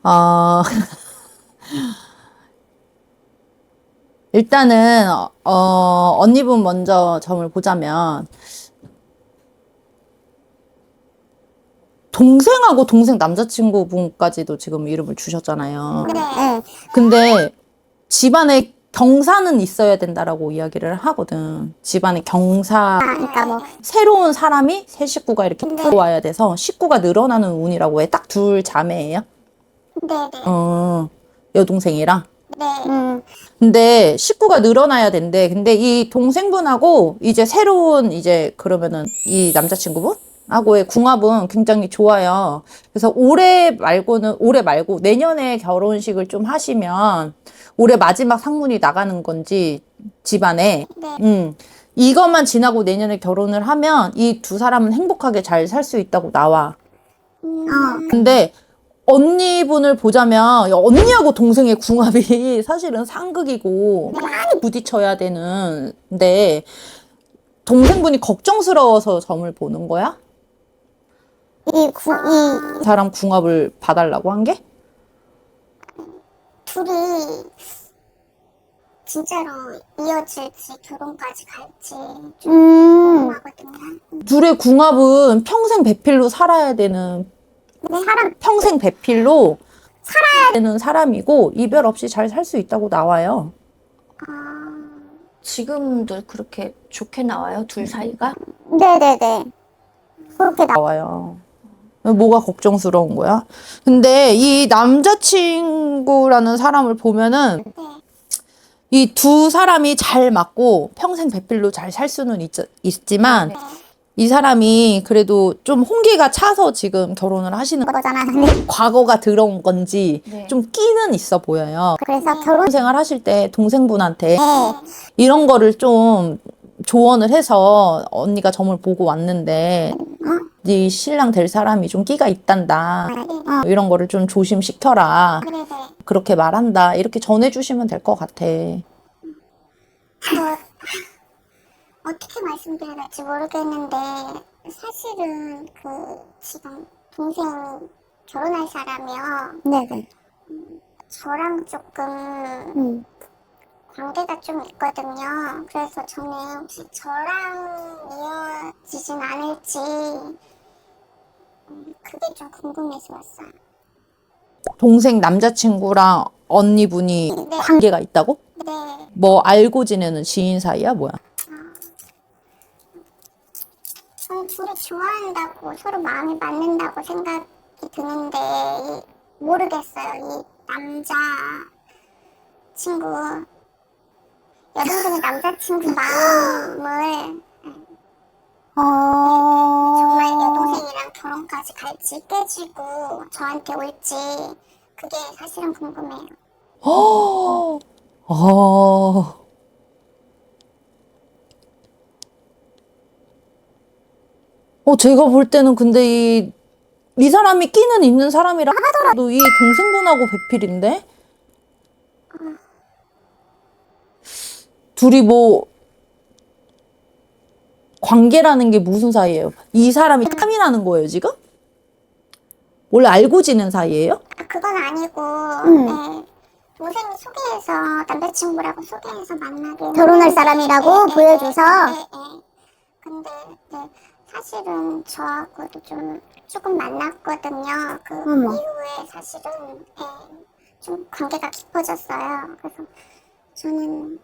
어, 일단은, 언니분 먼저 점을 보자면, 동생하고 동생 남자친구분까지도 지금 이름을 주셨잖아요. 네. 근데 집안에 경사는 있어야 된다라고 이야기를 하거든. 집안에 경사, 그러니까 뭐 새로운 사람이 새 식구가 이렇게 네. 들어와야 돼서 식구가 늘어나는 운이라고 해. 딱 둘 자매예요? 네네. 여동생이랑. 네. 근데 식구가 늘어나야 된대. 근데 이 동생분하고 이제 새로운 이제 그러면은 이 남자친구분하고의 궁합은 굉장히 좋아요. 그래서 올해 말고 내년에 결혼식을 좀 하시면 올해 마지막 상문이 나가는 건지 집안에 네. 이것만 지나고 내년에 결혼을 하면 이 두 사람은 행복하게 잘 살 수 있다고 나와. 근데 언니분을 보자면 언니하고 동생의 궁합이 사실은 상극이고 많이 부딪혀야 되는데 동생분이 걱정스러워서 점을 보는 거야? 이 이 사람 궁합을 봐달라고 한 게? 둘이 진짜로 이어질지 결혼까지 갈지 좀 궁금하거든요. 둘의 궁합은 평생 배필로 살아야 되는 평생 배필로 살아야 되는 사람이고 이별 없이 잘 살 수 있다고 나와요. 지금도 그렇게 좋게 나와요, 둘 사이가? 네네네. 그렇게 나와요. 뭐가 걱정스러운 거야? 근데 이 남자친구라는 사람을 보면은 이 두 사람이 잘 맞고 평생 배필로 잘 살 수는 있지만 이 사람이 그래도 좀 홍기가 차서 지금 결혼을 하시는 거잖아. 과거가 들어온 건지 네. 좀 끼는 있어 보여요. 그래서 결혼 생활 하실 때 동생분한테 네. 이런 거를 좀 조언을 해서 언니가 점을 보고 왔는데 네 신랑 될 사람이 좀 끼가 있단다. 이런 거를 좀 조심시켜라. 네네. 그렇게 말한다. 이렇게 전해주시면 될 것 같아. 어떻게 말씀드려야 될지 모르겠는데 사실은 지금 동생 결혼할 사람이요. 네네. 저랑 조금 관계가 좀 있거든요. 그래서 저는 혹시 저랑 이어지진 않을지 그게 좀 궁금해서 왔어요. 동생 남자친구랑 언니분이 네. 관계가 있다고? 네. 뭐 알고 지내는 지인 사이야? 뭐야? 저는 둘이 좋아한다고 서로 마음이 맞는다고 생각이 드는데 모르겠어요. 이 남자 친구 여동생의 남자친구 마음을 정말 여동생이랑 결혼까지 갈지 깨지고 저한테 올지 그게 사실은 궁금해요. 아, 제가 볼 때는 근데 이 사람이 끼는 있는 사람이라 하더라도 이 동생분하고 배필인데? 둘이 뭐, 관계라는 게 무슨 사이예요? 이 사람이 탐이 나는 거예요, 지금? 원래 알고 지낸 사이예요? 그건 아니고 네. 동생이 소개해서 남자친구라고 소개해서 만나게 결혼할 사람이라고 보여줘서 근데 사실은 저하고도 조금 만났거든요. 그 이후에 사실은 좀 관계가 깊어졌어요. 그래서 저는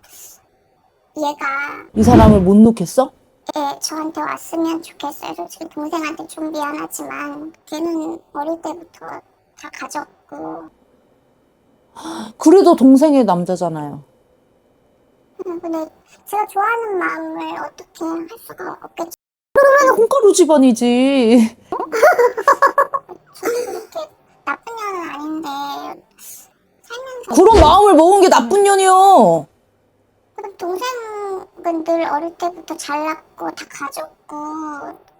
얘가 이 사람을 못 놓겠어? 저한테 왔으면 좋겠어요. 솔직히 동생한테 좀 미안하지만 걔는 어릴 때부터 다 가졌고 그래도 동생의 남자잖아요. 근데 제가 좋아하는 마음을 어떻게 할 수가 없겠죠. 그러면 콩가루 집안이지. 저는 그렇게 나쁜 년은 아닌데 살면서 그런 마음을 먹은 게 나쁜 년이요. 그럼 동생은 늘 어릴 때부터 잘났고 다 가졌고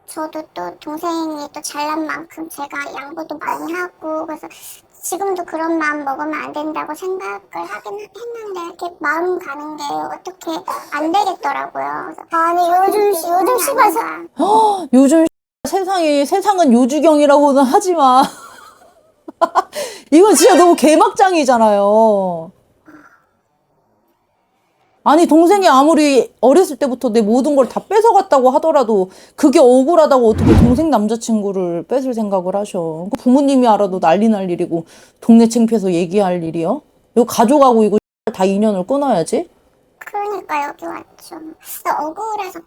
저도 또 동생이 또 잘난 만큼 제가 양보도 많이 하고 그래서 지금도 그런 마음 먹으면 안 된다고 생각을 하긴 했는데 이렇게 마음 가는 게 어떻게 안 되겠더라고요. 그래서 아니 요즘 시발사 요즘 세상은 요주경이라고는 하지 마. 이건 진짜 너무 개막장이잖아요. 아니, 동생이 아무리 어렸을 때부터 내 모든 걸 다 뺏어갔다고 하더라도 그게 억울하다고 어떻게 동생 남자친구를 뺏을 생각을 하셔. 부모님이 알아도 난리 날 일이고 동네 창피해서 얘기할 일이요? 이거 가져가고 이거 다 인연을 끊어야지. 그러니까 여기 왔죠. 억울해서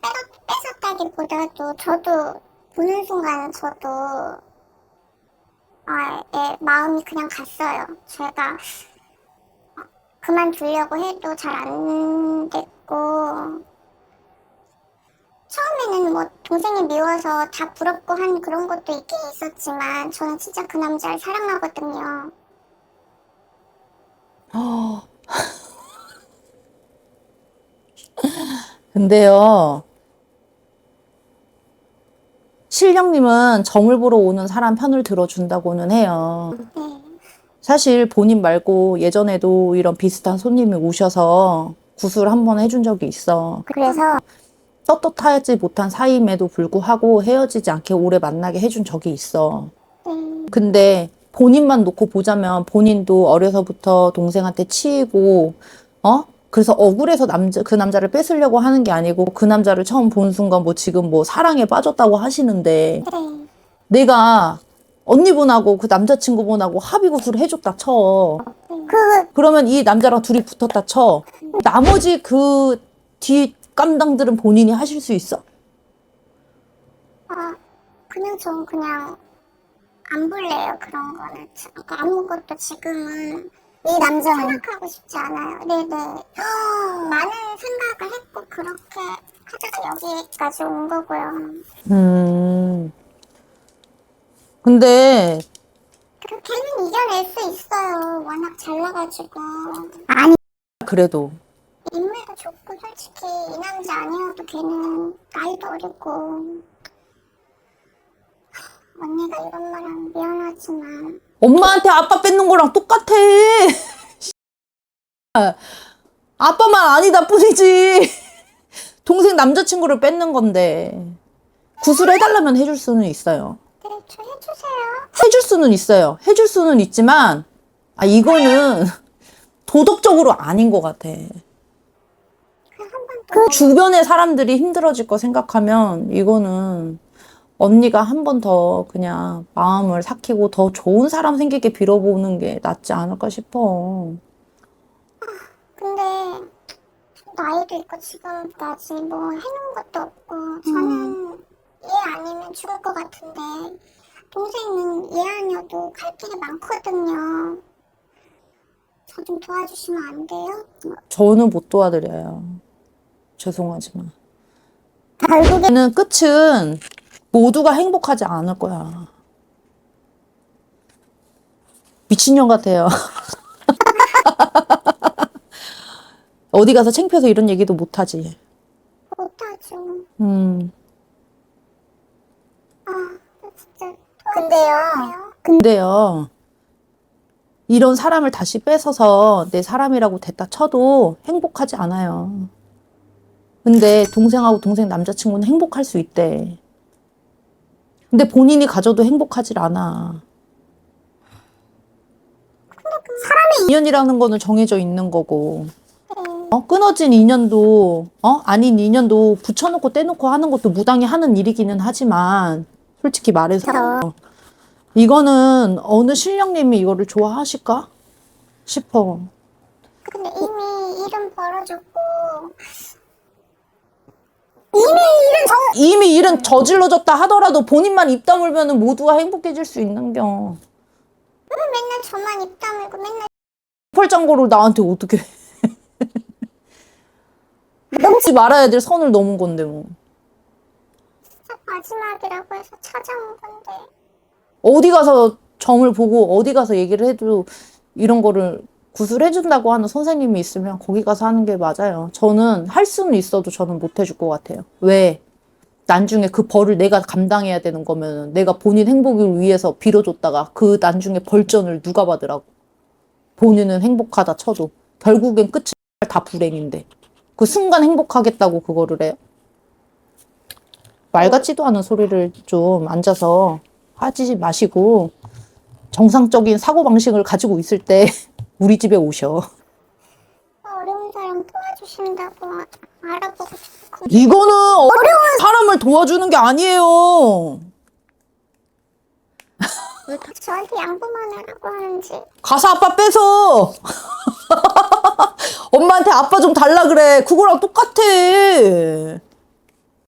뺏었다기보다도 저도 보는 순간 저도 마음이 그냥 갔어요. 제가 그만두려고 해도 잘 안 됐고 처음에는 뭐 동생이 미워서 다 부럽고 한 그런 것도 있긴 있었지만 저는 진짜 그 남자를 사랑하거든요. 근데요, 실령님은 점을 보러 오는 사람 편을 들어준다고는 해요. 네. 사실 본인 말고 예전에도 이런 비슷한 손님이 오셔서 구슬 한 번 해준 적이 있어. 그래서 떳떳하지 못한 사이임에도 불구하고 헤어지지 않게 오래 만나게 해준 적이 있어. 근데 본인만 놓고 보자면 본인도 어려서부터 동생한테 치이고, 그래서 억울해서 그 남자를 뺏으려고 하는 게 아니고 그 남자를 처음 본 순간 뭐 지금 뭐 사랑에 빠졌다고 하시는데 네. 내가 언니분하고 그 남자친구분하고 합의구슬 해줬다 쳐. 그러면 이 남자랑 둘이 붙었다 쳐. 나머지 그 뒷감당들은 본인이 하실 수 있어? 그냥 전 그냥 안 볼래요. 그런 거는 아무것도 지금은 이 남자는 생각하고 싶지 않아요. 네네. 많은 생각을 했고 그렇게 하다가 여기까지 온 거고요. 근데 걔는 이겨낼 수 있어요. 워낙 잘나가지고. 아니. 그래도 인물도 좋고 솔직히 이 남자 아니어도 걔는 나이도 어리고 언니가 이런 말하면 미안하지만 엄마한테 아빠 뺏는 거랑 똑같아. 아빠만 아니다 뿐이지. 동생 남자친구를 뺏는 건데 구슬 해달라면 해줄 수는 있어요. 네, 저 해주세요. 해줄 수는 있어요. 해줄 수는 있지만 이거는 도덕적으로 아닌 것 같아. 그 주변의 사람들이 힘들어질 거 생각하면 이거는 언니가 한 번 더 그냥 마음을 삭히고 더 좋은 사람 생기게 빌어보는 게 낫지 않을까 싶어. 근데 나이도 있고 지금까지 뭐 해놓은 것도 없고 저는 얘 아니면 죽을 것 같은데 동생은 얘 아니어도 갈 길이 많거든요. 저 좀 도와주시면 안 돼요? 저는 못 도와드려요. 죄송하지만. 결국에는 끝은 모두가 행복하지 않을 거야. 미친년 같아요. 어디 가서 창피해서 이런 얘기도 못하지. 못하죠. 진짜. 근데요, 이런 사람을 다시 뺏어서 내 사람이라고 됐다 쳐도 행복하지 않아요. 근데 동생하고 동생 남자친구는 행복할 수 있대. 근데 본인이 가져도 행복하질 않아. 사람의 인연이라는 거는 정해져 있는 거고, 끊어진 인연도, 아닌 인연도 붙여놓고 떼놓고 하는 것도 무당이 하는 일이기는 하지만, 솔직히 말해서, 이거는 어느 신령님이 이거를 좋아하실까 싶어. 근데 이미 일은 벌어졌고 이미 일은 저질러졌다 하더라도 본인만 입 다물면 모두가 행복해질 수 있는겨. 왜 맨날 저만 입 다물고 맨날 펄장거를 나한테 어떻게 넘지 말아야 될 선을 넘은 건데 뭐. 진짜 마지막이라고 해서 찾아온 건데 어디 가서 점을 보고 어디 가서 얘기를 해도 이런 거를 구술해준다고 하는 선생님이 있으면 거기 가서 하는 게 맞아요. 저는 할 수는 있어도 저는 못 해줄 것 같아요. 왜? 나중에 그 벌을 내가 감당해야 되는 거면 내가 본인 행복을 위해서 빌어줬다가 그 나중에 벌전을 누가 받으라고. 본인은 행복하다 쳐도 결국엔 끝이 다 불행인데 그 순간 행복하겠다고 그거를 해요? 말 같지도 않은 소리를 좀 앉아서 하지 마시고 정상적인 사고방식을 가지고 있을 때 우리 집에 오셔. 어려운 사람 도와주신다고 알아보고 싶고. 이거는 어려운 사람을 도와주는 게 아니에요. 왜 저한테 양보만 하라고 하는지. 가서 아빠 뺏어. 엄마한테 아빠 좀 달라 그래. 그거랑 똑같아.